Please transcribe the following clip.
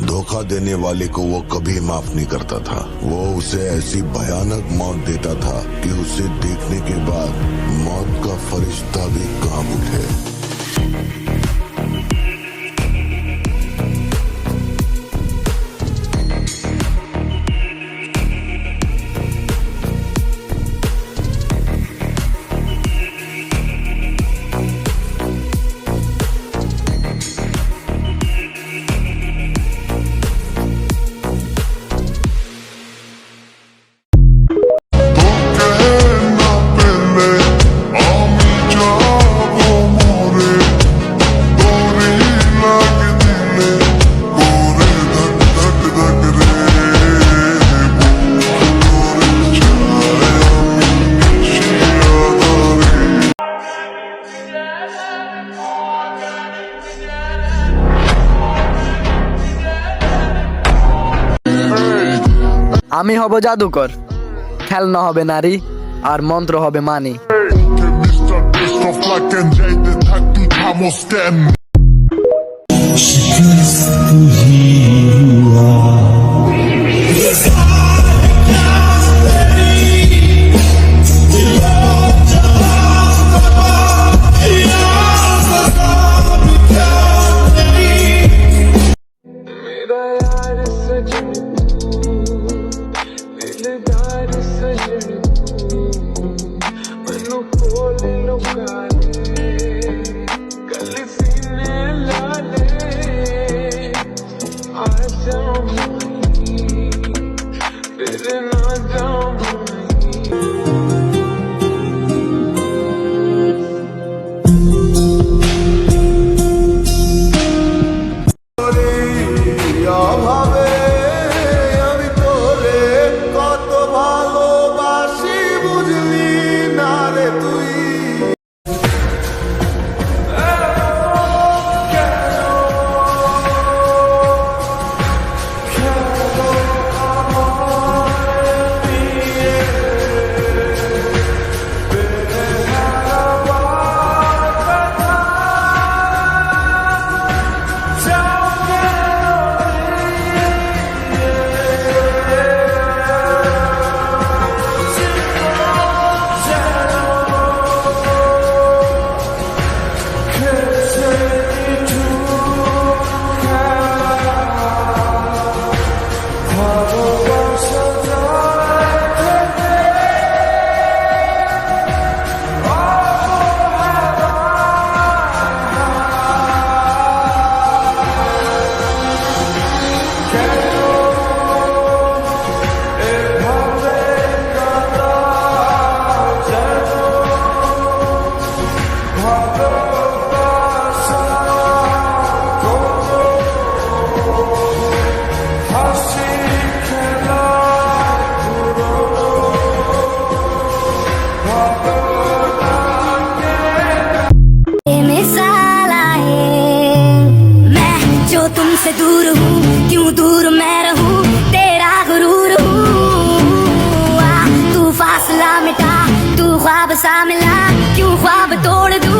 धोखा देने वाले को वो कभी माफ नहीं करता था। वो उसे ऐसी भयानक मौत देता था कि उसे देखने के बाद मौत का फरिश्ता भी कांप उठे। আমি হব জাদুকর, খেলনা হবে নারী আর মন্ত্র হবে মানি। तुमसे दूर हूँ, क्यों दूर मैं रहूँ, तेरा गुरूर हूँ। तू फासला मिटा, तू ख्वाब सा मिला, क्यों ख्वाब तोड़ दूँ।